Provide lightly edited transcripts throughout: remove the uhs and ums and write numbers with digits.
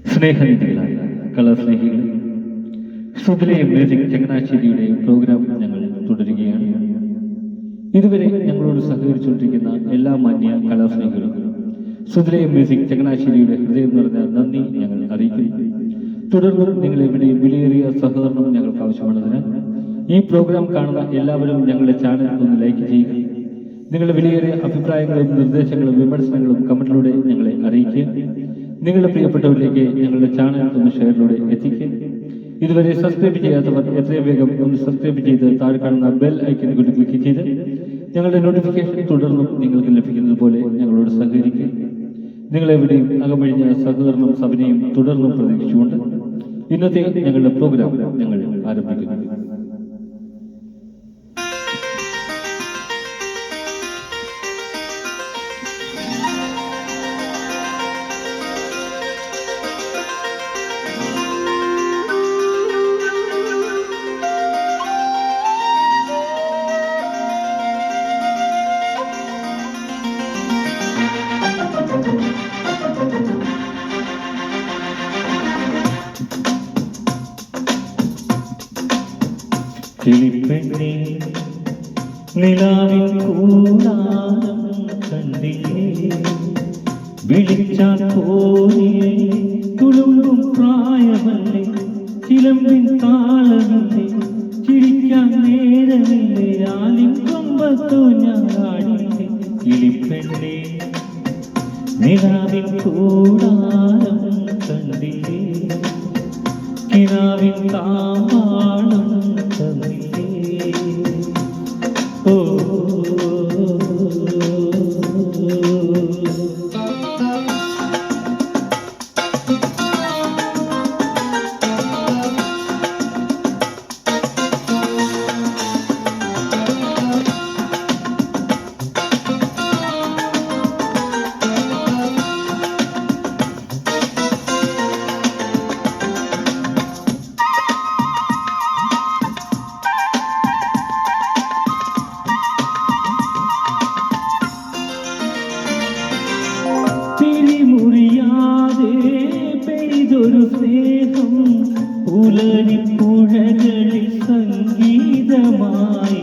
സ്നേഹനിധികളായ കലാസ്നേഹികളെ, സുധിലെ music ചങ്ങനാശ്ശേരിയുടെ programme ഞങ്ങൾ തുടരുകയാണ്. ഇതുവരെ ഞങ്ങളോട് സഹകരിച്ചുകൊണ്ടിരിക്കുന്ന എല്ലാ മാന്യ കലാസ്നേഹികൾക്കും സുധിലെ മ്യൂസിക് ചങ്ങനാശ്ശേരിയുടെ ഹൃദയം നിറഞ്ഞ നന്ദി ഞങ്ങൾ അറിയിക്കുന്നു. തുടർന്നും നിങ്ങളെവിടെയും വിലയേറിയ സഹകരണം ഞങ്ങൾക്ക് ആവശ്യമാണതിനാൽ ഈ പ്രോഗ്രാം കാണുന്ന എല്ലാവരും ഞങ്ങളുടെ ചാനൽ ഒന്ന് ലൈക്ക് ചെയ്യുക. നിങ്ങളുടെ വിലയേറിയ അഭിപ്രായങ്ങളും നിർദ്ദേശങ്ങളും വിമർശനങ്ങളും കമന്റിലൂടെ ഞങ്ങളെ അറിയിക്കുക. നിങ്ങളുടെ പ്രിയപ്പെട്ടവരിലേക്ക് ഞങ്ങളുടെ ചാനൽ ഒന്ന് ഷെയറിലൂടെ എത്തിക്കുക. ഇതുവരെ സബ്സ്ക്രൈബ് ചെയ്യാത്തവർ എത്രയും വേഗം ഒന്ന് സബ്സ്ക്രൈബ് ചെയ്ത് താഴെ കാണുന്ന ബെൽ ഐക്കൺ കൂടി ക്ലിക്ക് ചെയ്ത് ഞങ്ങളുടെ നോട്ടിഫിക്കേഷൻ തുടർന്നും നിങ്ങൾക്ക് ലഭിക്കുന്നത് പോലെ ഞങ്ങളോട് സഹകരിക്കുക. നിങ്ങളെവിടെയും അകമഴിഞ്ഞ സഹകരണം സഭനെയും തുടർന്നും പ്രതീക്ഷിച്ചുകൊണ്ട് ഇന്നത്തെ ഞങ്ങളുടെ പ്രോഗ്രാം ഞങ്ങൾ ആരംഭിക്കുന്നു. കിളിപ്പെണ്ണേ നിലാവിൻ കൂടാരം കണ്ടില്ലേ, വിളിച്ചാൽ പോരില്ലേ, തുളുമ്പും പ്രായമല്ലേ, ചിലമ്പിൻ താളമില്ലേ, ചിരിക്കാൻ നേരമില്ലേ, ആലിൻ കൊമ്പത്തോ ഞാടില്ലേ. കിളിപ്പെണ്ണേ നിലാവിൻ കൂടാരം കണ്ടില്ലേ, കിനാവിൻ താളം തന്നില്ലേ. ഓ ഒരു സ്നേഹം പുലരിപ്പുഴകളിൽ സംഗീതമായി,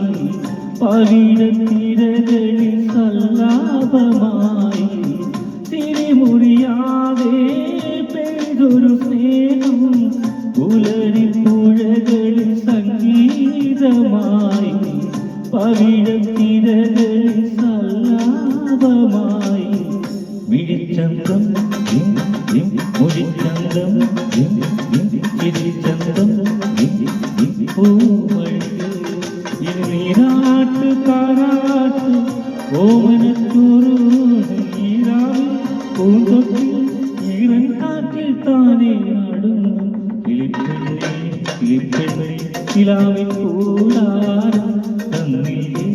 പവിഴത്തിരകളിൽ സല്ലാപമായി, തിരിമുറിയാതെ പെയ്തൊരു സ്നേഹം പുലരിപ്പുഴകളിൽ സംഗീതമായി, പവിഴത്തിരകളിൽ സല്ലാപമായി. വിഴിച്ചന്തം മുടിച്ചന്തം ചിരിച്ചന്തം നീരാട്ട് കാരാട്ട് ഓമനച്ചോറൂരാവിൽ പൂന്തൊട്ടിൽ ഈറൻ കാറ്റിൽ താനേ ആടുന്നു. കിളിപ്പെണ്ണേ കിളിപ്പെണ്ണേ കിലാവിൻ കൂടാരം തന്നില്ലേ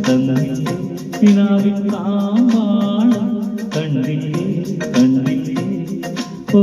തന്നില്ലേ, കിനാവിൻ താമ്പാളം കണ്ടില്ലേ കണ്ടില്ലേ. ഓ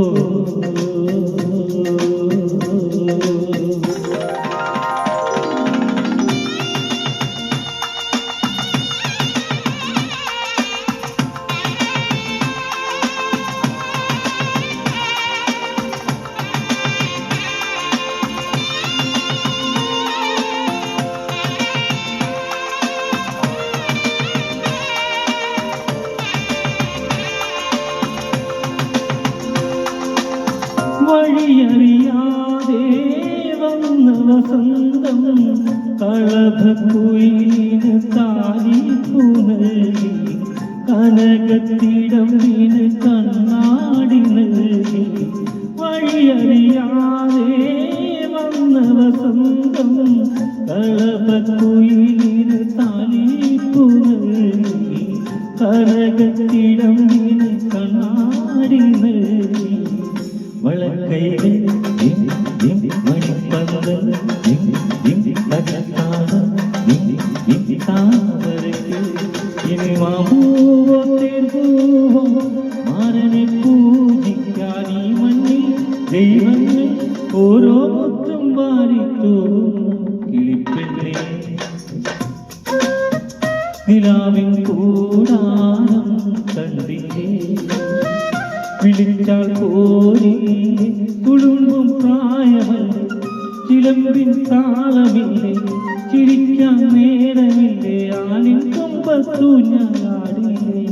വഴിയറിയാതെ വന്ന വസന്തം കളഭക്കുയിലിന് താലിപ്പൂ നൽകി, കനകത്തിടമ്പിന് കണ്ണാടി നൽകി. വഴിയറിയാതെ വന്ന വസന്തം കളഭക്കുയിലിന് താലിപ്പൂ നൽകി, കനകത്തിടമ്പിന് കണ്ണാടി നൽകി. വളക്കൈകൾ മണിപ്പന്തൽ താമരയ്ക്ക് ഇനി മാമൂവോ തേർവോ മാരനെ പൂജിക്കാൻ ഈ മണ്ണിൽ ദൈവങ്ങൾ ഓരോ മുത്തും വാരിത്തോറുന്നു. കിളിപ്പെണ്ണേ നിലാവിൻ കൂടാരം കണ്ടില്ലേ, വിളി വിളിച്ചാൽ പോരില്ലേ തുളുമ്പും പ്രായമല്ലേ ചിലമ്പിൻ താളമില്ലേ ചിരിക്കാൻ നേരമില്ലേ ആലിൻ കൊമ്പത്തു ഞാൻ ആടില്ലേ